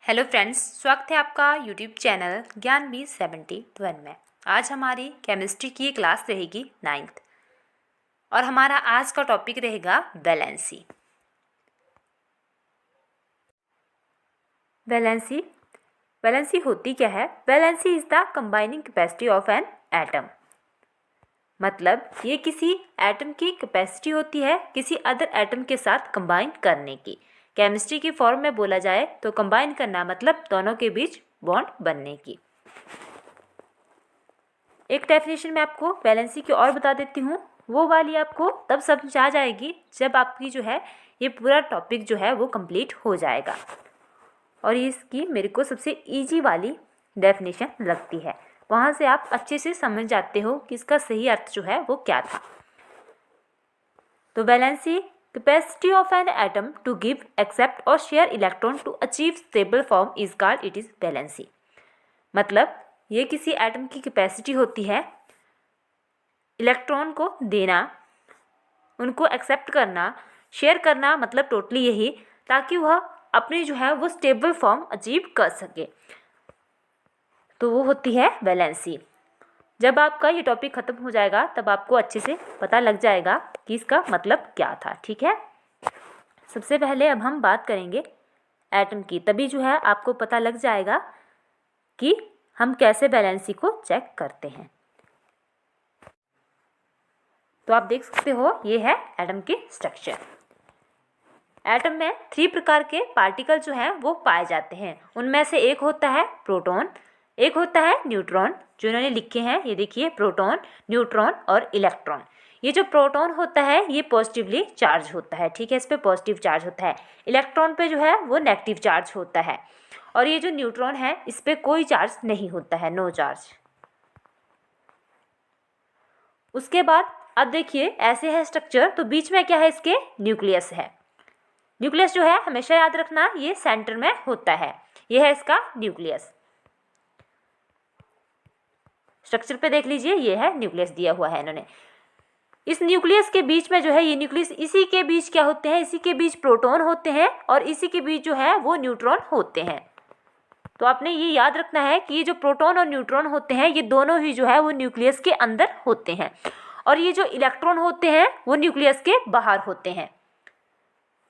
Hello friends, स्वागत है आपका यूट्यूब चैनल ज्ञान बी 71 में। आज हमारी केमिस्ट्री की क्लास रहेगी 9th और हमारा आज का टॉपिक रहेगा वैलेंसी। वैलेंसी होती क्या है? Valency is the combining capacity of an atom. मतलब ये किसी एटम की कैपेसिटी होती है किसी अदर एटम के साथ कंबाइन करने की। केमिस्ट्री की फॉर्म में बोला जाए तो कंबाइन करना मतलब दोनों के बीच बॉन्ड बनने की। एक डेफिनेशन मैं आपको वैलेंसी की और बता देती हूँ, वो वाली आपको तब समझ आ जाएगी जब आपकी जो है ये पूरा टॉपिक जो है वो कंप्लीट हो जाएगा। और ये इसकी मेरे को सबसे इजी वाली डेफिनेशन लगती है, वहाँ से आप अच्छे से समझ जाते हो कि इसका सही अर्थ जो है वो क्या था। तो valency capacity of an atom to give, accept और share electron to achieve stable form is called it is valency. मतलब ये किसी एटम की कैपेसिटी होती है इलेक्ट्रॉन को देना, उनको एक्सेप्ट करना, शेयर करना, मतलब टोटली यही, ताकि वह अपनी जो है वो स्टेबल फॉर्म अचीव कर सके। तो वो होती है वैलेंसी। जब आपका ये टॉपिक ख़त्म हो जाएगा तब आपको अच्छे से पता लग जाएगा कि इसका मतलब क्या था। ठीक है, सबसे पहले अब हम बात करेंगे एटम की, तभी जो है आपको पता लग जाएगा कि हम कैसे वैलेंसी को चेक करते हैं। तो आप देख सकते हो ये है एटम के स्ट्रक्चर। एटम में 3 प्रकार के पार्टिकल जो हैं वो पाए जाते हैं। उनमें से एक होता है प्रोटॉन, एक होता है न्यूट्रॉन, जो इन्होंने लिखे हैं ये देखिए, प्रोटॉन, न्यूट्रॉन और इलेक्ट्रॉन। ये जो प्रोटॉन होता है ये पॉजिटिवली चार्ज होता है, ठीक है, इस पर पॉजिटिव चार्ज होता है। इलेक्ट्रॉन पे जो है वो नेगेटिव चार्ज होता है। और ये जो न्यूट्रॉन है इस पर कोई चार्ज नहीं होता है, नो चार्ज। उसके बाद अब देखिए ऐसे है स्ट्रक्चर, तो बीच में क्या है, इसके न्यूक्लियस है। न्यूक्लियस जो है हमेशा याद रखना ये सेंटर में होता है, ये है इसका न्यूक्लियस। स्ट्रक्चर पे देख लीजिए, ये है न्यूक्लियस दिया हुआ है इन्होंने। इस न्यूक्लियस के बीच में जो है ये न्यूक्लियस, इसी के बीच क्या होते हैं, इसी के बीच प्रोटॉन होते हैं और इसी के बीच जो है वो न्यूट्रॉन होते हैं। तो आपने ये याद रखना है कि ये जो प्रोटॉन और न्यूट्रॉन होते हैं ये दोनों ही जो है वो न्यूक्लियस के अंदर होते हैं, और ये जो इलेक्ट्रॉन होते हैं वो न्यूक्लियस के बाहर होते हैं।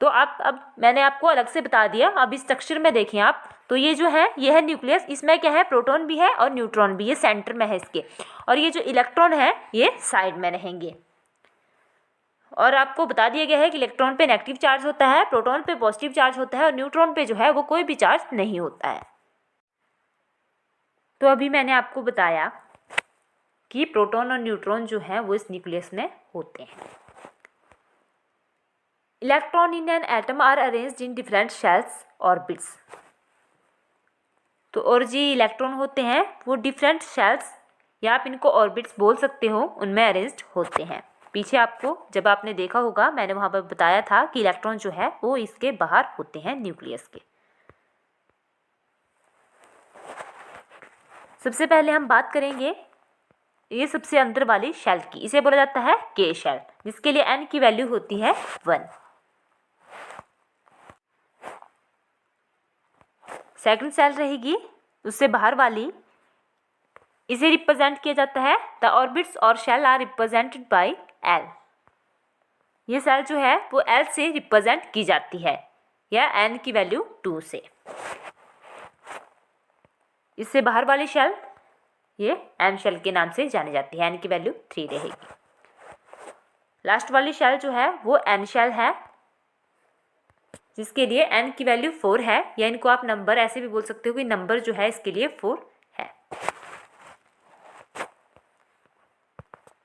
तो आप, अब मैंने आपको अलग से बता दिया। अब इस स्ट्रक्चर में देखें आप, तो ये जो है ये है न्यूक्लियस, इसमें क्या है, प्रोटॉन भी है और न्यूट्रॉन भी, ये सेंटर में है इसके, और ये जो इलेक्ट्रॉन है ये साइड में रहेंगे। और आपको बता दिया गया है कि इलेक्ट्रॉन पे नेगेटिव चार्ज होता है, प्रोटॉन पे पॉजिटिव चार्ज होता है और न्यूट्रॉन पे जो है वो कोई भी चार्ज नहीं होता है। तो अभी मैंने आपको बताया कि प्रोटॉन और न्यूट्रॉन जो है वो इस न्यूक्लियस में होते हैं। Electron in an atom are arranged in different shells orbits. तो और जो इलेक्ट्रॉन होते हैं वो डिफरेंट शेल्स, या आप इनको ऑर्बिट्स बोल सकते हो, उनमें अरेंज्ड होते हैं। पीछे आपको जब आपने देखा होगा मैंने वहाँ पर बताया था कि इलेक्ट्रॉन जो है वो इसके बाहर होते हैं न्यूक्लियस के। सबसे पहले हम बात करेंगे ये सबसे अंदर वाली शेल की, इसे बोला जाता है के शेल, जिसके लिए n की वैल्यू होती है 1। सेकंड सेल रहेगी उससे बाहर वाली, इसे रिप्रेजेंट किया जाता है, द ऑर्बिट्स और shell are represented by L। ये सेल जो है वो L से रिप्रेजेंट की जाती है, या n की वैल्यू 2 से। इससे बाहर वाली शेल ये M शेल के नाम से जानी जाती है, n की वैल्यू 3 रहेगी। लास्ट वाली शेल जो है वो N शेल है, जिसके लिए n की वैल्यू 4 है, या इनको आप नंबर ऐसे भी बोल सकते हो कि नंबर जो है इसके लिए 4 है।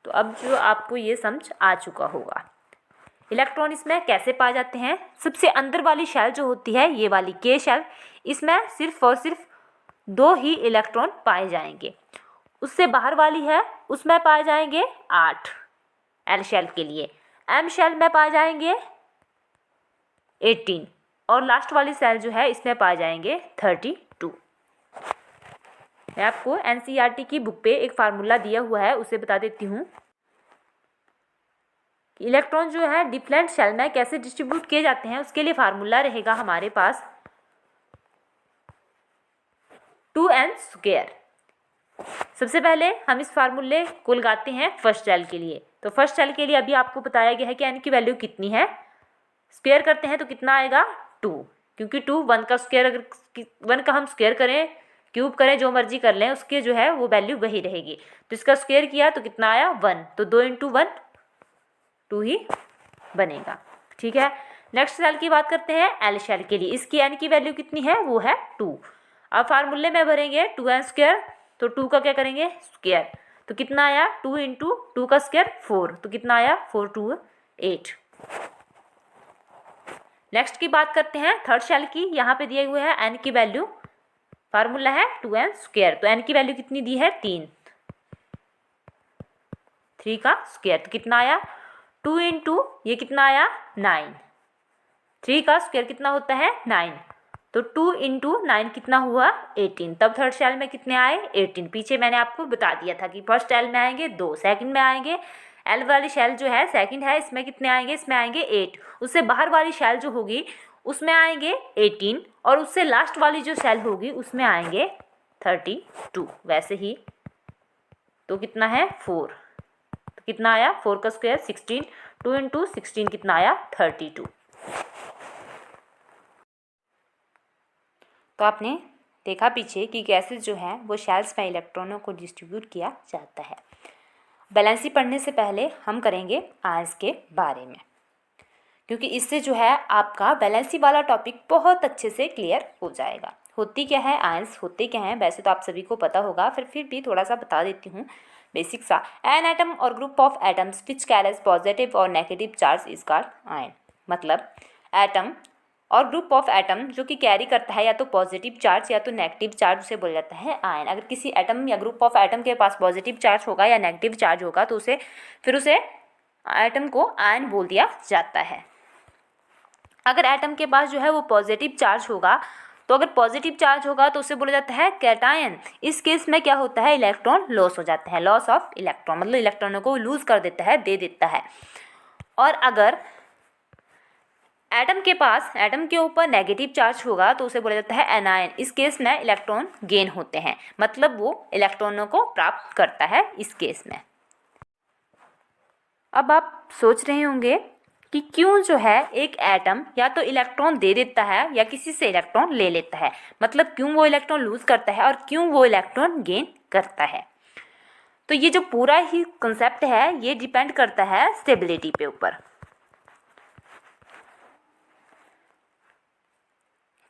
तो अब जो आपको ये समझ आ चुका होगा इलेक्ट्रॉन इसमें कैसे पाए जाते हैं। सबसे अंदर वाली शेल जो होती है ये वाली के शेल, इसमें सिर्फ और सिर्फ 2 ही इलेक्ट्रॉन पाए जाएंगे। उससे बाहर वाली है उसमें पाए जाएंगे 8 एल शेल के लिए, एम शेल में पाए जाएंगे 18, और लास्ट वाली सेल जो है इसमें पाए जाएंगे 32। मैं आपको एनसीईआरटी की बुक पे एक फार्मूला दिया हुआ है उसे बता देती हूँ। इलेक्ट्रॉन जो है डिफरेंट शेल में कैसे डिस्ट्रीब्यूट किए जाते हैं उसके लिए फार्मूला रहेगा हमारे पास 2n²। सबसे पहले हम इस फार्मूले को लगाते हैं फर्स्ट सेल के लिए। तो फर्स्ट सेल के लिए अभी आपको बताया गया है कि n की वैल्यू कितनी है, स्क्वायर करते हैं तो कितना आएगा 2, क्योंकि 2 1 का स्क्वायर, अगर 1 का हम स्क्वायर करें, क्यूब करें, जो मर्जी कर लें, उसके जो है वो वैल्यू वही रहेगी। तो इसका स्क्वायर किया तो कितना आया 1, तो 2 × 1 2 ही बनेगा। ठीक है, नेक्स्ट सेल की बात करते हैं एल सेल के लिए। इसकी n की वैल्यू कितनी है, वो है 2। अब फार्मूले में भरेंगे 2n², तो 2 का क्या करेंगे स्क्वायर, तो कितना आया 2 × 2 का स्क्वायर 4, तो कितना आया 4 × 2 8। नेक्स्ट की बात करते हैं थर्ड सेल की। यहाँ पे दिए हुए है n की वैल्यू, फार्मूला है 2n², तो n की वैल्यू कितनी दी है 3 का स्क्वायर, तो कितना आया 2 × ये कितना आया 9, 3 का स्क्वायर कितना होता है 9, तो 2 × 9 कितना हुआ 18। तब थर्ड सेल में कितने आए 18। पीछे मैंने आपको बता दिया था कि फर्स्ट सेल में आएंगे 2, सेकंड में आएंगे, एल वाली शेल जो है सेकंड है, इसमें कितने आएंगे, इसमें आएंगे 8। उससे बाहर वाली शेल जो होगी उसमें आएंगे 18, और उससे लास्ट वाली जो शेल होगी उसमें आएंगे 32। वैसे ही तो कितना है 4, तो कितना आया 4 का स्क्वायर 16, 2 × 16 कितना आया 32। तो आपने देखा पीछे कि कैसे जो है वो शेल्स में इलेक्ट्रॉनों को डिस्ट्रीब्यूट किया जाता है। बैलेंसी पढ़ने से पहले हम करेंगे आयंस के बारे में, क्योंकि इससे जो है आपका बैलेंसी वाला टॉपिक बहुत अच्छे से क्लियर हो जाएगा। होती क्या है आयंस, होते क्या हैं वैसे तो आप सभी को पता होगा, फिर भी थोड़ा सा बता देती हूँ बेसिक सा। एन एटम और group of atoms which carries positive और negative charge is called ion. मतलब एटम और ग्रुप ऑफ एटम जो कि कैरी करता है या तो पॉजिटिव चार्ज या तो नेगेटिव चार्ज, उसे बोला जाता है आयन। अगर किसी एटम या ग्रुप ऑफ एटम के पास पॉजिटिव चार्ज होगा या नेगेटिव चार्ज होगा तो उसे एटम को आयन बोल दिया जाता है। अगर एटम के पास जो है वो पॉजिटिव चार्ज होगा, तो अगर पॉजिटिव चार्ज होगा तो उसे बोला जाता है कैटायन। इस केस में क्या होता है, इलेक्ट्रॉन लॉस हो जाता है, लॉस ऑफ इलेक्ट्रॉन, मतलब इलेक्ट्रॉनों को लूज कर देता है, दे देता है। और अगर एटम के पास, एटम के ऊपर नेगेटिव चार्ज होगा तो उसे बोला जाता है एनायन। इस केस में इलेक्ट्रॉन गेन होते हैं, मतलब वो इलेक्ट्रॉनों को प्राप्त करता है इस केस में। अब आप सोच रहे होंगे कि क्यों जो है एक एटम या तो इलेक्ट्रॉन दे देता है या किसी से इलेक्ट्रॉन ले लेता है, मतलब क्यों वो इलेक्ट्रॉन लूज करता है और क्यों वो इलेक्ट्रॉन गेन करता है। तो ये जो पूरा ही कंसेप्ट है ये डिपेंड करता है स्टेबिलिटी पे ऊपर,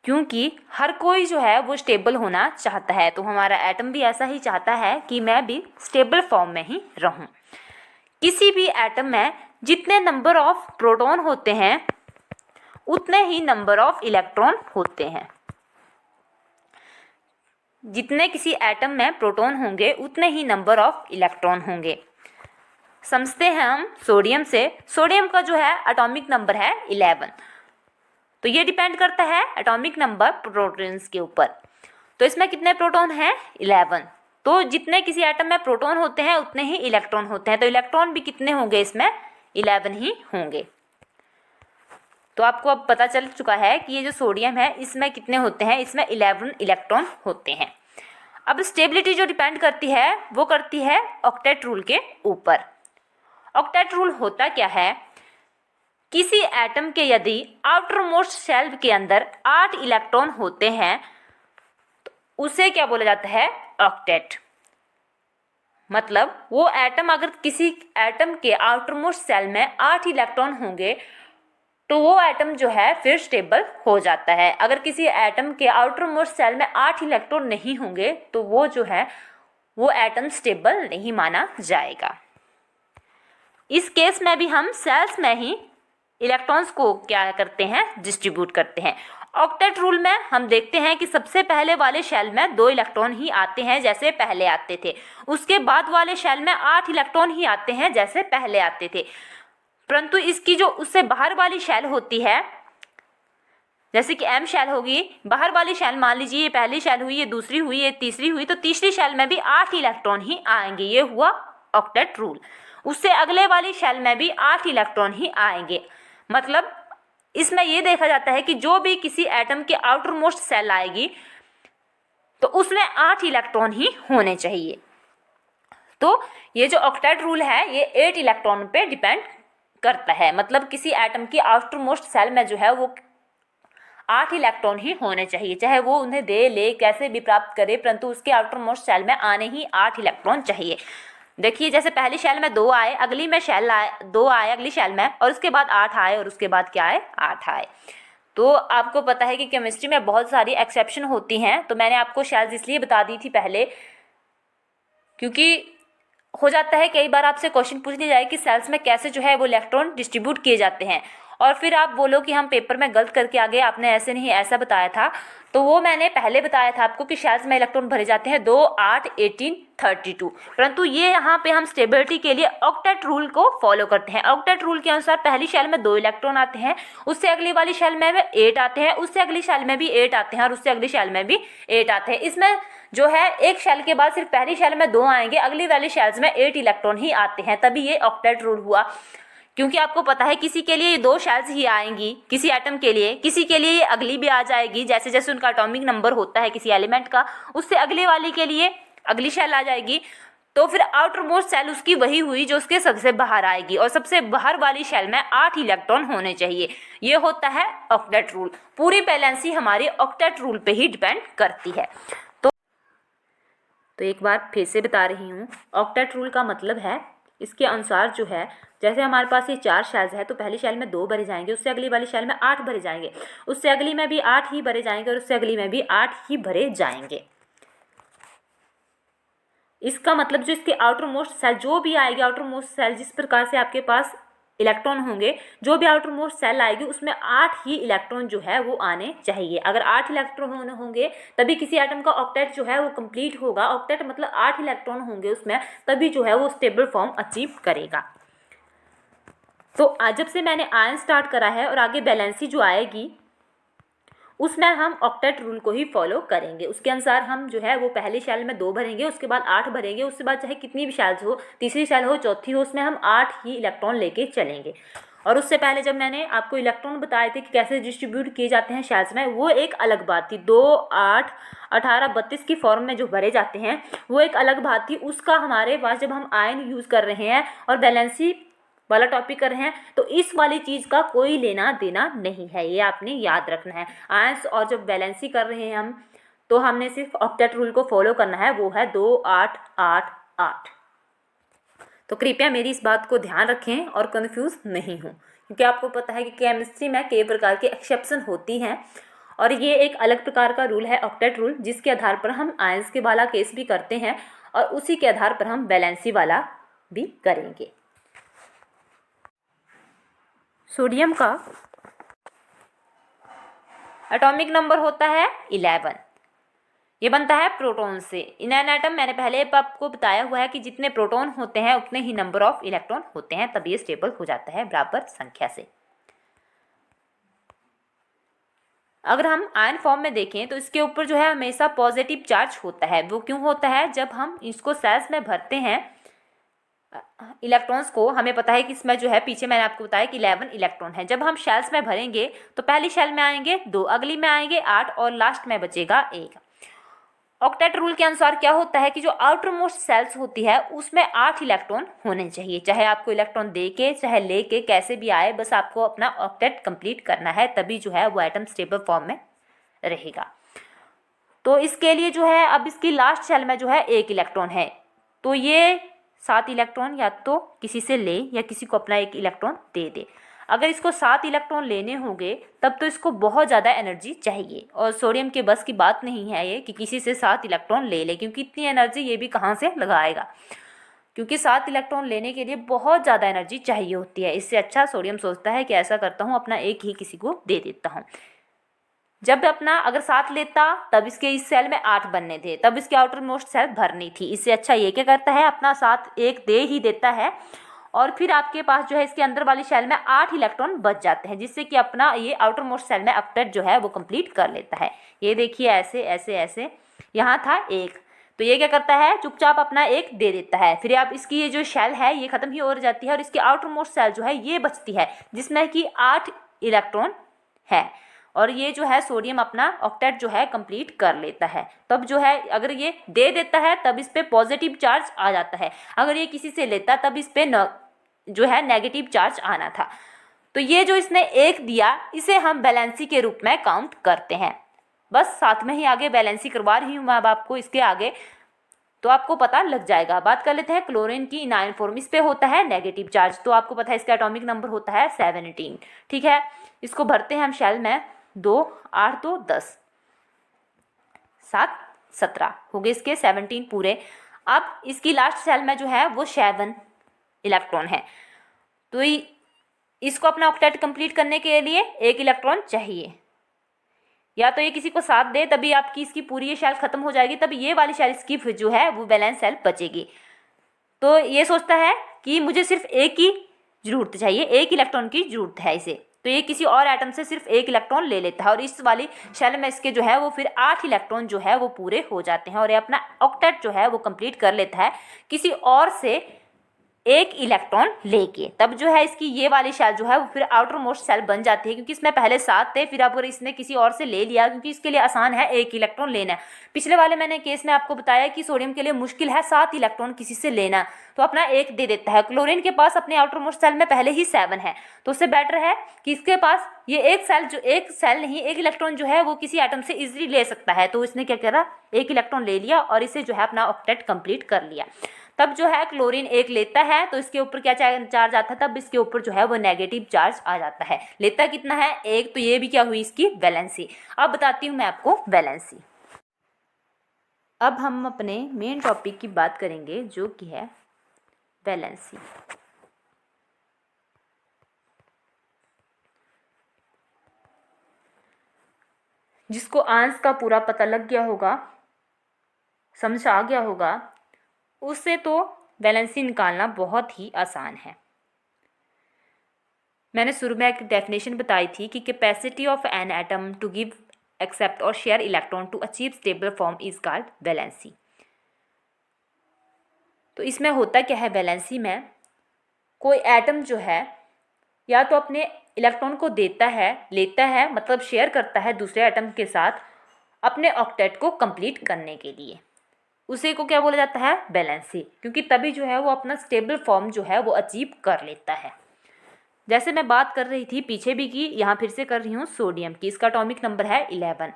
क्योंकि हर कोई जो है वो स्टेबल होना चाहता है। तो हमारा एटम भी ऐसा ही चाहता है कि मैं भी स्टेबल फॉर्म में ही रहूं। किसी भी एटम में जितने नंबर ऑफ प्रोटॉन होते हैं उतने ही नंबर ऑफ इलेक्ट्रॉन होते हैं। जितने किसी एटम में प्रोटॉन होंगे उतने ही नंबर ऑफ इलेक्ट्रॉन होंगे। समझते हैं हम सोडियम से। सोडियम का जो है एटॉमिक नंबर है 11, तो ये डिपेंड करता है एटॉमिक नंबर प्रोटॉन्स के ऊपर। तो इसमें कितने प्रोटॉन हैं 11, तो जितने किसी एटम में प्रोटॉन होते हैं उतने ही इलेक्ट्रॉन होते हैं, तो इलेक्ट्रॉन भी कितने होंगे इसमें 11 ही होंगे। तो आपको अब पता चल चुका है कि ये जो सोडियम है इसमें कितने होते हैं, इसमें 11 इलेक्ट्रॉन होते हैं। अब स्टेबिलिटी जो डिपेंड करती है वो करती है ऑक्टेट रूल के ऊपर। ऑक्टेट रूल होता क्या है, किसी एटम के यदि आउटर मोस्ट शेल के अंदर 8 इलेक्ट्रॉन होते हैं तो उसे क्या बोला जाता है ऑक्टेट। मतलब वो एटम, अगर किसी एटम के आउटर मोस्ट शेल में 8 इलेक्ट्रॉन होंगे तो वो एटम जो है फिर स्टेबल हो जाता है। अगर किसी एटम के आउटर मोस्ट शेल में 8 इलेक्ट्रॉन नहीं होंगे तो वो जो है वो एटम स्टेबल नहीं माना जाएगा। इस केस में भी हम सेल्स में ही इलेक्ट्रॉन्स को क्या करते हैं डिस्ट्रीब्यूट करते हैं। ऑक्टेट रूल में हम देखते हैं कि सबसे पहले वाले शेल में 2 इलेक्ट्रॉन ही आते हैं जैसे पहले आते थे, उसके बाद वाले शेल में 8 इलेक्ट्रॉन ही आते हैं जैसे पहले आते थे। परंतु इसकी जो उससे बाहर वाली शेल होती है, जैसे कि एम शेल होगी, बाहर वाली शेल मान लीजिए ये पहली शेल हुई, ये दूसरी हुई, ये तीसरी हुई, तो तीसरी शेल में भी 8 इलेक्ट्रॉन ही आएंगे, ये हुआ ऑक्टेट रूल। उससे अगले वाली शेल में भी 8 इलेक्ट्रॉन ही आएंगे। मतलब इसमें ये देखा जाता है कि जो भी किसी एटम के आउटर मोस्ट शेल आएगी तो उसमें 8 इलेक्ट्रॉन ही होने चाहिए। तो ये जो ऑक्टेट रूल है ये 8 इलेक्ट्रॉन पे डिपेंड करता है, मतलब किसी एटम की आउटर मोस्ट सेल में जो है वो 8 इलेक्ट्रॉन ही होने चाहिए, चाहे वो उन्हें दे ले कैसे भी प्राप्त करे, परंतु उसके आउटर मोस्ट सेल में आने ही 8 इलेक्ट्रॉन चाहिए। देखिए जैसे पहली शेल में 2 आए, अगली में शेल आए 2 आए अगली शेल में, और उसके बाद 8 आए, और उसके बाद क्या आए 8 आए। तो आपको पता है कि केमिस्ट्री में बहुत सारी एक्सेप्शन होती हैं, तो मैंने आपको शेल्स इसलिए बता दी थी पहले, क्योंकि हो जाता है कई बार आपसे क्वेश्चन पूछ लिया जाए कि सेल्स में कैसे जो है वो इलेक्ट्रॉन डिस्ट्रीब्यूट किए जाते हैं, और फिर आप बोलो कि हम पेपर में गलत करके आ गए, आपने ऐसे नहीं ऐसा बताया था। तो वो मैंने पहले बताया था आपको कि शेल्स में इलेक्ट्रॉन भरे जाते हैं 2, 8, 18, 32, परंतु ये यहाँ पे हम स्टेबिलिटी के लिए ऑक्टेट रूल को फॉलो करते हैं। ऑक्टेट रूल के अनुसार पहली शेल में 2 इलेक्ट्रॉन आते हैं, उससे अगली वाली शेल में 8 आते हैं, उससे अगली शेल में भी 8 आते हैं, और उससे अगली शेल में भी 8 आते हैं। इसमें जो है एक शेल के बाद सिर्फ पहली शेल में 2 आएंगे, अगली वाली शेल्स में 8 इलेक्ट्रॉन ही आते हैं, तभी ये ऑक्टेट रूल हुआ। क्योंकि आपको पता है किसी के लिए ये 2 शेल्स ही आएंगी किसी एटम के लिए, किसी के लिए ये अगली भी आ जाएगी, जैसे जैसे उनका एटॉमिक नंबर होता है किसी एलिमेंट का, उससे अगले वाली के लिए अगली शेल आ जाएगी। तो फिर आउटर मोस्ट सेल उसकी वही हुई जो उसके सबसे बाहर आएगी, और सबसे बाहर वाली शेल में 8 इलेक्ट्रॉन होने चाहिए। ये होता है ऑक्टेट रूल। पूरी बैलेंसी हमारी ऑक्टेट रूल पे ही डिपेंड करती है। तो एक बार फिर से बता रही हूँ, ऑक्टेट रूल का मतलब है इसके अनुसार जो है, जैसे हमारे पास ये 4 शेल्स है, तो पहली शेल में 2 भरे जाएंगे, उससे अगली वाली शेल में 8 भरे जाएंगे, उससे अगली में भी 8 ही भरे जाएंगे, और उससे अगली में भी 8 ही भरे जाएंगे। इसका मतलब जो इसके आउटर मोस्ट सेल जो भी आएगी, आउटर मोस्ट सेल जिस प्रकार से आपके पास इलेक्ट्रॉन होंगे, जो भी आउटर मोस्ट सेल आएगी उसमें 8 ही इलेक्ट्रॉन जो है वो आने चाहिए। अगर 8 इलेक्ट्रॉन होंगे तभी किसी एटम का ऑक्टेट जो है वो कंप्लीट होगा। ऑक्टेट मतलब 8 इलेक्ट्रॉन होंगे उसमें, तभी जो है वो स्टेबल फॉर्म अचीव करेगा। तो आज जब से मैंने आयन स्टार्ट करा है और आगे बैलेंसी जो आएगी उसमें हम ऑक्टेट रूल को ही फॉलो करेंगे। उसके अनुसार हम जो है वो पहली शेल में 2 भरेंगे, उसके बाद 8 भरेंगे, उसके बाद चाहे कितनी भी शेल्स हो, तीसरी शेल हो, चौथी हो, उसमें हम 8 ही इलेक्ट्रॉन लेके चलेंगे। और उससे पहले जब मैंने आपको इलेक्ट्रॉन बताए थे कि कैसे डिस्ट्रीब्यूट किए जाते हैं शेल्स में, वो एक अलग बात थी। 2, 8, 18, 32 की फॉर्म में जो भरे जाते हैं वो एक अलग बात थी। उसका हमारे पास जब हम आयन यूज़ कर रहे हैं और बैलेंसी वाला टॉपिक कर रहे हैं तो इस वाली चीज़ का कोई लेना देना नहीं है, ये आपने याद रखना है। आयंस और जब बैलेंसी कर रहे हैं हम, तो हमने सिर्फ ऑक्टेट रूल को फॉलो करना है, वो है 2, 8, 8, 8। तो कृपया मेरी इस बात को ध्यान रखें और कंफ्यूज नहीं हो, क्योंकि आपको पता है कि केमिस्ट्री में कई प्रकार की एक्सेप्शन होती हैं, और ये एक अलग प्रकार का रूल है ऑक्टेट रूल, जिसके आधार पर हम आयंस के वाला केस भी करते हैं और उसी के आधार पर हम बैलेंसी वाला भी करेंगे। सोडियम का एटॉमिक नंबर होता है 11। ये बनता है प्रोटॉन से। इन एन एटम मैंने पहले आपको बताया हुआ है कि जितने प्रोटॉन होते हैं उतने ही नंबर ऑफ इलेक्ट्रॉन होते हैं, तब ये स्टेबल हो जाता है बराबर संख्या से। अगर हम आयन फॉर्म में देखें तो इसके ऊपर जो है हमेशा पॉजिटिव चार्ज होता है। वो क्यों होता है? जब हम इसको सेल्स में भरते हैं इलेक्ट्रॉन्स को, हमें पता है कि इसमें जो है पीछे मैंने आपको बताया कि 11 इलेक्ट्रॉन है। जब हम शेल्स में भरेंगे तो पहली शेल में आएंगे 2, अगली में आएंगे 8 और लास्ट में बचेगा 1। ऑक्टेट रूल के अनुसार क्या होता है कि जो आउटर मोस्ट सेल्स होती है उसमें 8 इलेक्ट्रॉन होने चाहिए। चाहे आपको इलेक्ट्रॉन दे के चाहे ले के कैसे भी आए, बस आपको अपना ऑक्टेट कंप्लीट करना है, तभी जो है वो एटम स्टेबल फॉर्म में रहेगा। तो इसके लिए जो है अब इसकी लास्ट शेल में जो है 1 इलेक्ट्रॉन है, तो ये 7 इलेक्ट्रॉन या तो किसी से ले या किसी को अपना 1 इलेक्ट्रॉन दे दे। अगर इसको 7 इलेक्ट्रॉन लेने होंगे तब तो इसको बहुत ज़्यादा एनर्जी चाहिए, और सोडियम के बस की बात नहीं है ये कि किसी से 7 इलेक्ट्रॉन ले ले, क्योंकि इतनी एनर्जी ये भी कहाँ से लगाएगा, क्योंकि 7 इलेक्ट्रॉन लेने के लिए बहुत ज़्यादा एनर्जी चाहिए होती है। इससे अच्छा सोडियम सोचता है कि ऐसा करता हूँ अपना 1 ही किसी को दे देता हूँ। जब अपना अगर 7 लेता तब इसके इस सेल में 8 बनने थे, तब इसके आउटर मोस्ट सेल भरनी थी। इससे अच्छा ये क्या करता है, अपना 7 1 दे ही देता है, और फिर आपके पास जो है इसके अंदर वाली शेल में 8 इलेक्ट्रॉन बच जाते हैं, जिससे कि अपना ये आउटर मोस्ट सेल में ऑक्टेट जो है वो कंप्लीट कर लेता है। ये देखिए ऐसे ऐसे ऐसे, यहाँ था 1, तो ये क्या करता है चुपचाप अपना 1 दे देता है। फिर आप इसकी ये जो शेल है ये खत्म ही हो जाती है, और इसकी आउटर मोस्ट सेल जो है ये बचती है जिसमें कि 8 इलेक्ट्रॉन है, और ये जो है सोडियम अपना ऑक्टेट जो है कंप्लीट कर लेता है। तब जो है अगर ये दे देता है तब इस पे पॉजिटिव चार्ज आ जाता है, अगर ये किसी से लेता तब इस पे जो है नेगेटिव चार्ज आना था। तो ये जो इसने एक दिया इसे हम वैलेंसी के रूप में काउंट करते हैं। बस साथ में ही आगे वैलेंसी करवा रही हूँ मैं अब आपको, इसके आगे तो आपको पता लग जाएगा। बात कर लेते हैं क्लोरीन की इनाइन फॉर्म। इस पे होता है नेगेटिव चार्ज, तो आपको पता है इसका एटॉमिक नंबर होता है 17। ठीक है, इसको भरते हैं हम शेल में। 2 8 2 10 7 17 हो गए इसके 17 पूरे। अब इसकी लास्ट शेल में जो है वो 7 इलेक्ट्रॉन है, तो इसको अपना ऑक्टेट कंप्लीट करने के लिए 1 इलेक्ट्रॉन चाहिए। या तो ये किसी को साथ दे तभी आपकी इसकी पूरी ये शेल खत्म हो जाएगी, तब ये वाली शेल इसकी जो है वो बैलेंस शेल बचेगी। तो ये सोचता है कि मुझे सिर्फ एक की जरूरत चाहिए, 1 इलेक्ट्रॉन की जरूरत है इसे, तो ये किसी और एटम से सिर्फ 1 इलेक्ट्रॉन ले लेता है और इस वाली शेल में इसके जो है वो फिर 8 इलेक्ट्रॉन जो है वो पूरे हो जाते हैं और ये अपना ऑक्टेट जो है वो कंप्लीट कर लेता है किसी और से 1 इलेक्ट्रॉन लेके। तब जो है इसकी ये वाली शेल जो है वो फिर आउटर मोस्ट शेल बन जाती है, क्योंकि इसमें पहले 7 थे, फिर अब इसने किसी और से ले लिया क्योंकि इसके लिए आसान है 1 इलेक्ट्रॉन लेना। पिछले वाले मैंने केस में आपको बताया कि सोडियम के लिए मुश्किल है 7 इलेक्ट्रॉन किसी से लेना, तो अपना 1 दे देता है। क्लोरीन के पास अपने आउटर मोस्ट शेल में पहले ही 7 है, तो उससे बेटर है कि इसके पास ये एक सेल नहीं 1 इलेक्ट्रॉन जो है वो किसी एटम से इजीली ले सकता है, तो इसने क्या करा 1 इलेक्ट्रॉन ले लिया और इसे जो है अपना ऑक्टेट कंप्लीट कर लिया। तब जो है क्लोरीन 1 लेता है तो इसके ऊपर क्या चार्ज आता है, तब इसके ऊपर जो है वो नेगेटिव चार्ज आ जाता है। लेता कितना है 1, तो ये भी क्या हुई इसकी वैलेंसी। अब बताती हूँ मैं आपको वैलेंसी। अब हम अपने मेन टॉपिक की बात करेंगे जो कि है वैलेंसी। जिसको आंस का पूरा पता लग गया होगा, समझ आ गया होगा, उससे तो वैलेंसी निकालना बहुत ही आसान है। मैंने शुरू में एक डेफिनेशन बताई थी कि capacity of an atom to give accept और share electron to achieve stable form is called valency. तो इसमें होता क्या है, वैलेंसी में कोई एटम जो है या तो अपने इलेक्ट्रॉन को देता है, लेता है, मतलब शेयर करता है दूसरे एटम के साथ अपने ऑक्टेट को कंप्लीट करने के लिए, उसे को क्या बोला जाता है वैलेंसी, क्योंकि तभी जो है वो अपना स्टेबल फॉर्म जो है वो अचीव कर लेता है। जैसे मैं बात कर रही थी पीछे भी की, यहाँ फिर से कर रही हूँ सोडियम की। इसका एटॉमिक नंबर है 11।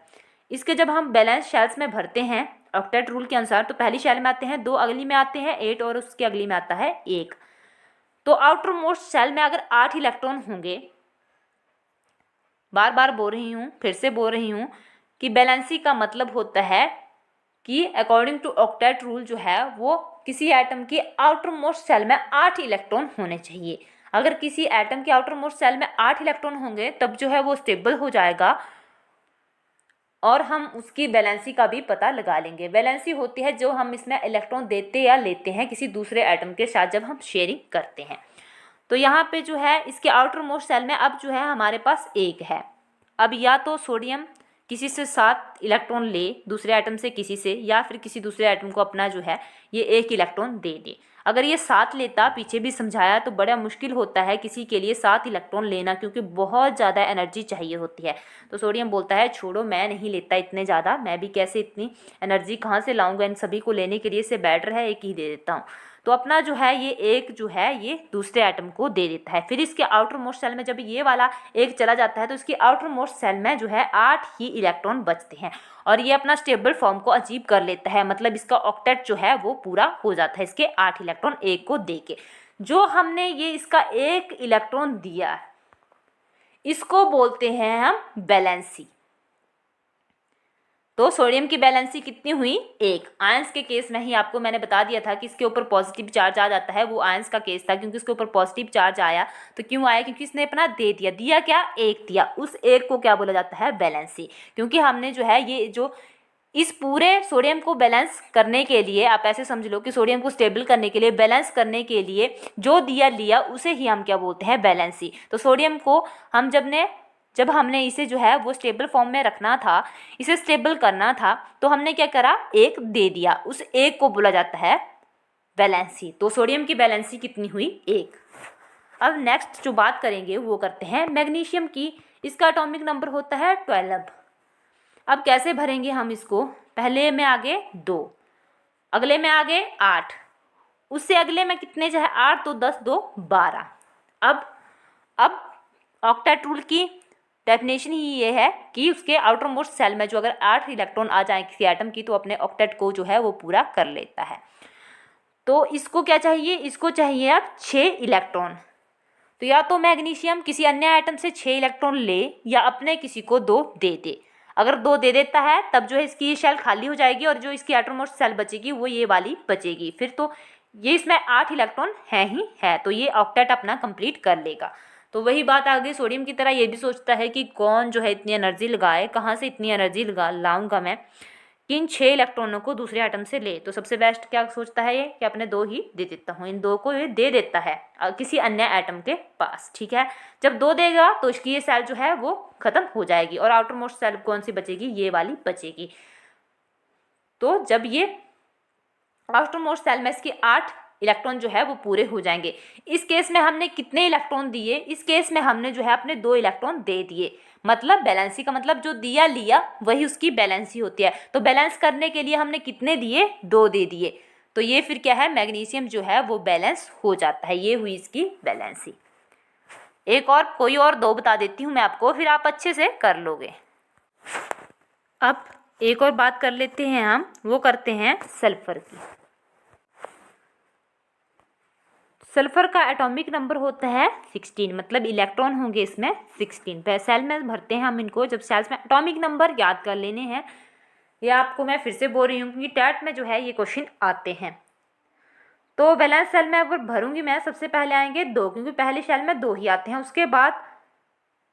इसके जब हम बैलेंस शेल्स में भरते हैं ऑक्टेट रूल के अनुसार, तो पहली शेल में आते हैं 2, अगली में आते हैं 8 और उसके अगली में आता है 1। तो आउटर मोस्ट शेल में अगर 8 इलेक्ट्रॉन होंगे, बार बार बोल रही हूँ, फिर से बोल रही हूँ कि बैलेंसी का मतलब होता है कि अकॉर्डिंग टू ऑक्टेट रूल जो है वो किसी एटम की आउटर मोस्ट सेल में 8 इलेक्ट्रॉन होने चाहिए। अगर किसी एटम के आउटर मोस्ट सेल में 8 इलेक्ट्रॉन होंगे तब जो है वो स्टेबल हो जाएगा और हम उसकी वैलेंसी का भी पता लगा लेंगे। वैलेंसी होती है जो हम इसमें इलेक्ट्रॉन देते या लेते हैं किसी दूसरे एटम के साथ जब हम शेयरिंग करते हैं। तो यहाँ पे जो है इसके आउटर मोस्ट सेल में अब जो है हमारे पास 1 है। अब या तो सोडियम किसी से 7 इलेक्ट्रॉन ले दूसरे एटम से किसी से, या फिर किसी दूसरे एटम को अपना जो है ये 1 इलेक्ट्रॉन दे दे। अगर ये 7 लेता, पीछे भी समझाया, तो बड़ा मुश्किल होता है किसी के लिए 7 इलेक्ट्रॉन लेना, क्योंकि बहुत ज़्यादा एनर्जी चाहिए होती है। तो सोडियम बोलता है छोड़ो, मैं नहीं लेता इतने ज़्यादा, मैं भी कैसे इतनी एनर्जी कहाँ से लाऊंगा इन सभी को लेने के लिए, इससे बेटर है 1 ही दे देता हूँ। तो अपना जो है ये 1 जो है ये दूसरे एटम को दे देता है। फिर इसके आउटर मोस्ट सेल में जब ये वाला 1 चला जाता है तो इसकी आउटर मोस्ट सेल में जो है 8 ही इलेक्ट्रॉन बचते हैं और ये अपना स्टेबल फॉर्म को अचीव कर लेता है, मतलब इसका ऑक्टेट जो है वो पूरा हो जाता है इसके 8 इलेक्ट्रॉन 1 को दे के। जो हमने ये इसका 1 इलेक्ट्रॉन दिया इसको बोलते हैं हम वैलेंसी। तो सोडियम की वैलेंसी कितनी हुई 1। आयंस के केस में ही आपको मैंने बता दिया था कि इसके ऊपर पॉजिटिव चार्ज आ जाता है, वो आयंस का केस था, क्योंकि इसके ऊपर पॉजिटिव चार्ज आया। तो क्यों आया, क्योंकि इसने अपना दे दिया। दिया क्या, 1 दिया, उस 1 को क्या बोला जाता है वैलेंसी। क्योंकि हमने जो है ये जो इस पूरे सोडियम को बैलेंस करने के लिए, आप ऐसे समझ लो कि सोडियम को स्टेबल करने के लिए, बैलेंस करने के लिए जो दिया लिया उसे ही हम क्या बोलते हैं वैलेंसी। तो सोडियम को हम जब हमने इसे जो है वो स्टेबल फॉर्म में रखना था, इसे स्टेबल करना था, तो हमने क्या करा 1 दे दिया, उस 1 को बोला जाता है वैलेंसी। तो सोडियम की वैलेंसी कितनी हुई 1। अब नेक्स्ट जो बात करेंगे वो करते हैं मैग्नीशियम की इसका एटॉमिक नंबर होता है 12। अब कैसे भरेंगे हम इसको, पहले में आगे 2, अगले में आगे 8, उससे अगले में कितने चाहे 8 तो 10 2 12। अब ऑक्टेट रूल की डेफिनेशन ही ये है कि उसके आउटर मोस्ट सेल में जो अगर 8 इलेक्ट्रॉन आ जाए किसी एटम की तो अपने ऑक्टेट को जो है वो पूरा कर लेता है। तो इसको क्या चाहिए, इसको चाहिए अब 6 इलेक्ट्रॉन। तो या तो मैग्नीशियम किसी अन्य एटम से 6 इलेक्ट्रॉन ले या अपने किसी को 2 दे दे। अगर 2 दे देता है तब जो है इसकी ये शेल खाली हो जाएगी और जो इसकी एटमोस्ट सेल बचेगी वो ये वाली बचेगी। फिर तो ये इसमें 8 इलेक्ट्रॉन है ही है, तो ये ऑक्टेट अपना कंप्लीट कर लेगा। तो वही बात आ गई, सोडियम की तरह ये भी सोचता है कि कौन जो है इतनी एनर्जी लगाए, कहाँ से इतनी एनर्जी लाऊंगा मैं कि इन 6 इलेक्ट्रॉनों को दूसरे एटम से ले। तो सबसे बेस्ट क्या सोचता है ये कि अपने 2 ही दे देता हूँ, इन 2 को ये दे देता है किसी अन्य एटम के पास। ठीक है, जब 2 देगा तो इसकी ये सेल जो है वो खत्म हो जाएगी और आउटर मोस्ट सेल कौन सी बचेगी, ये वाली बचेगी। तो जब ये आउटर मोस्ट सेल में इसकी 8 इलेक्ट्रॉन जो है वो पूरे हो जाएंगे। इस केस में हमने कितने इलेक्ट्रॉन दिए, इस केस में हमने जो है अपने 2 इलेक्ट्रॉन दे दिए। मतलब बैलेंसी का मतलब जो दिया लिया वही उसकी बैलेंसी होती है। तो बैलेंस करने के लिए हमने कितने दिए, 2 दे दिए। तो ये फिर क्या है, मैग्नीशियम जो है वो बैलेंस हो जाता है। ये हुई इसकी बैलेंसी। एक और कोई और 2 बता देती हूँ मैं आपको, फिर आप अच्छे से कर लोगे। अब एक और बात कर लेते हैं हम, वो करते हैं सल्फर की। सल्फर का एटॉमिक नंबर होता है 16, मतलब इलेक्ट्रॉन होंगे इसमें 16। सेल में भरते हैं हम इनको, जब सेल्स में एटॉमिक नंबर याद कर लेने हैं। ये आपको मैं फिर से बोल रही हूँ क्योंकि टैट में जो है ये क्वेश्चन आते हैं। तो बैलेंस सेल में अगर भरूंगी मैं, सबसे पहले आएंगे 2, क्योंकि पहले सेल में 2 ही आते हैं। उसके बाद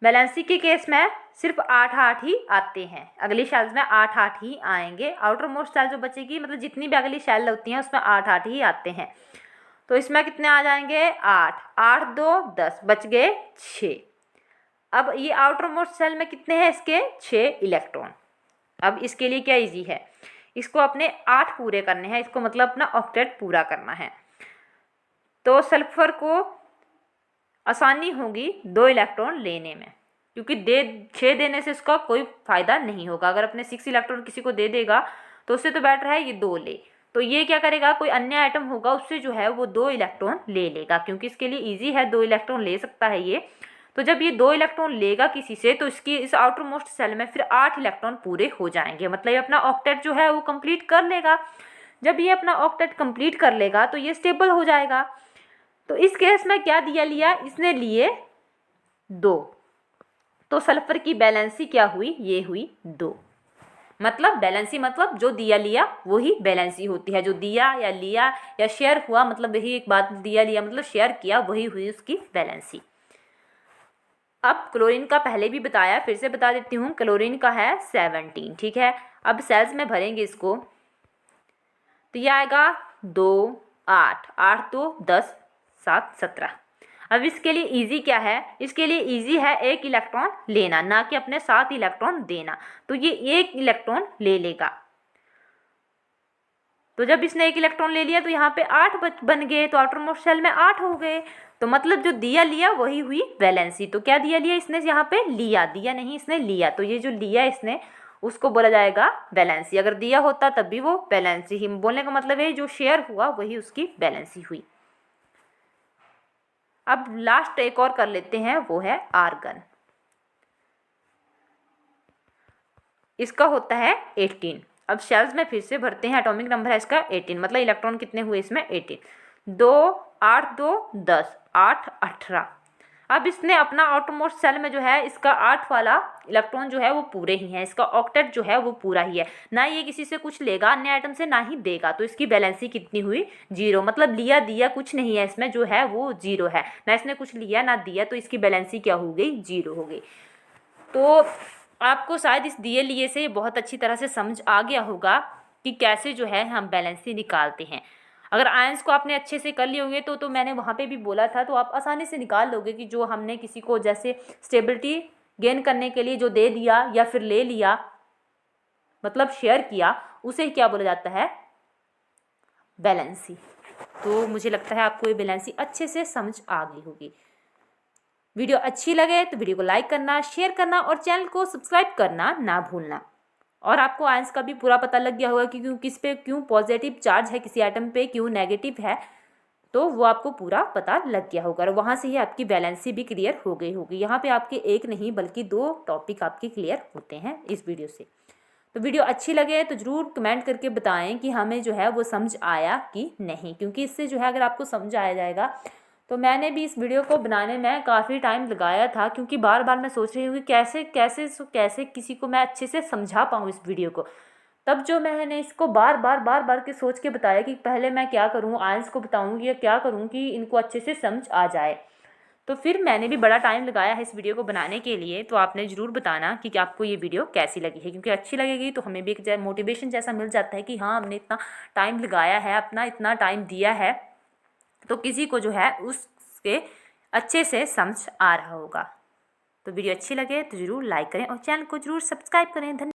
बैलेंसी के केस में सिर्फ 8 ही आते हैं, अगली सेल्स में 8 ही आएंगे। आउटर मोस्ट सेल जो बचेगी, मतलब जितनी भी अगली सेल होती हैं उसमें 8 ही आते हैं। तो इसमें कितने आ जाएंगे, 8 8 2 10, बच गए 6। अब ये आउटर मोस्ट सेल में कितने हैं इसके, 6 इलेक्ट्रॉन। अब इसके लिए क्या इजी है, इसको अपने 8 पूरे करने हैं, इसको मतलब अपना ऑक्टेट पूरा करना है। तो सल्फर को आसानी होगी 2 इलेक्ट्रॉन लेने में, क्योंकि 6 देने से इसका कोई फ़ायदा नहीं होगा। अगर अपने 6 इलेक्ट्रॉन किसी को दे देगा तो उससे तो बेटर है ये 2 ले। तो ये क्या करेगा, कोई अन्य आइटम होगा उससे जो है वो 2 इलेक्ट्रॉन ले लेगा, क्योंकि इसके लिए इजी है, 2 इलेक्ट्रॉन ले सकता है ये। तो जब ये 2 इलेक्ट्रॉन लेगा किसी से तो इसकी इस आउटर मोस्ट सेल में फिर 8 इलेक्ट्रॉन पूरे हो जाएंगे, मतलब ये अपना ऑक्टेट जो है वो कंप्लीट कर लेगा। जब ये अपना ऑक्टेट कंप्लीट कर लेगा तो ये स्टेबल हो जाएगा। तो इस केस में क्या दिया लिया, इसने लिए 2। तो सल्फर की बैलेंसी क्या हुई, ये हुई 2। मतलब बैलेंसी मतलब जो दिया लिया वही बैलेंसी होती है। जो दिया या लिया या शेयर हुआ, मतलब यही एक बात, दिया लिया मतलब शेयर किया, वही हुई उसकी बैलेंसी। अब क्लोरीन का पहले भी बताया, फिर से बता देती हूँ। क्लोरीन का है 17, ठीक है। अब सेल्स में भरेंगे इसको तो ये आएगा 2 8 8 2 10 7 17। अब इसके लिए इजी क्या है, इसके लिए इजी है 1 इलेक्ट्रॉन लेना, ना कि अपने 7 इलेक्ट्रॉन देना। तो ये 1 इलेक्ट्रॉन ले लेगा। तो जब इसने 1 इलेक्ट्रॉन ले लिया तो यहाँ पे 8 बन गए, तो आउटर मोस्ट सेल में 8 हो गए। तो मतलब जो दिया लिया वही हुई बैलेंसी। तो क्या दिया लिया इसने, यहाँ पे लिया, दिया नहीं इसने लिया। तो ये जो लिया इसने उसको बोला जाएगा बैलेंसी। अगर दिया होता तब भी वो बैलेंसी ही, बोलने का मतलब है जो शेयर हुआ वही उसकी बैलेंसी हुई। अब लास्ट एक और कर लेते हैं, वो है आर्गन। इसका होता है 18। अब शेल्स में फिर से भरते हैं, एटॉमिक नंबर है इसका 18, मतलब इलेक्ट्रॉन कितने हुए इसमें 18। 2 8 2 10 8 18। अब इसने अपना आउटरमोस्ट सेल में जो है इसका 8 वाला इलेक्ट्रॉन जो है वो पूरे ही है, इसका ऑक्टेट जो है वो पूरा ही है। ना ये किसी से कुछ लेगा अन्य आइटम से, ना ही देगा। तो इसकी बैलेंसी कितनी हुई, 0। मतलब लिया दिया कुछ नहीं है इसमें, जो है वो 0 है। ना इसने कुछ लिया ना दिया, तो इसकी बैलेंसी क्या हो गई, 0 हो गई। तो आपको शायद इस दिए लिए से बहुत अच्छी तरह से समझ आ गया होगा कि कैसे जो है हम बैलेंसी निकालते हैं। अगर आयंस को आपने अच्छे से कर लिए होंगे तो मैंने वहाँ पे भी बोला था, तो आप आसानी से निकाल लोगे कि जो हमने किसी को जैसे स्टेबिलिटी गेन करने के लिए जो दे दिया या फिर ले लिया, मतलब शेयर किया, उसे क्या बोला जाता है, बैलेंसी। तो मुझे लगता है आपको ये बैलेंसी अच्छे से समझ आ गई होगी। वीडियो अच्छी लगे तो वीडियो को लाइक करना, शेयर करना और चैनल को सब्सक्राइब करना ना भूलना। और आपको आयंस का भी पूरा पता लग गया होगा कि क्यों किस पे क्यों पॉजिटिव चार्ज है, किसी एटम पे क्यों नेगेटिव है, तो वो आपको पूरा पता लग गया होगा और वहाँ से ही आपकी बैलेंसी भी क्लियर हो गई होगी। यहाँ पे आपके एक नहीं बल्कि 2 टॉपिक आपके क्लियर होते हैं इस वीडियो से। तो वीडियो अच्छी लगे तो ज़रूर कमेंट करके बताएं कि हमें जो है वो समझ आया कि नहीं, क्योंकि इससे जो है अगर आपको समझ आया जाएगा तो मैंने भी इस वीडियो को बनाने में काफ़ी टाइम लगाया था, क्योंकि बार बार मैं सोच रही हूँ कि कैसे कैसे कैसे किसी को मैं अच्छे से समझा पाऊँ इस वीडियो को। तब जो मैंने इसको बार बार के सोच के बताया कि पहले मैं क्या करूँ, आयंस को बताऊँगी या क्या करूँ कि इनको अच्छे से समझ आ जाए, तो फिर मैंने भी बड़ा टाइम लगाया है इस वीडियो को बनाने के लिए। तो आपने ज़रूर बताना कि आपको ये वीडियो कैसी लगी है, क्योंकि अच्छी लगेगी तो हमें भी एक मोटिवेशन जैसा मिल जाता है कि हाँ हमने इतना टाइम लगाया है, अपना इतना टाइम दिया है, तो किसी को जो है उसके अच्छे से समझ आ रहा होगा। तो वीडियो अच्छी लगे तो ज़रूर लाइक करें और चैनल को ज़रूर सब्सक्राइब करें। धन्यवाद।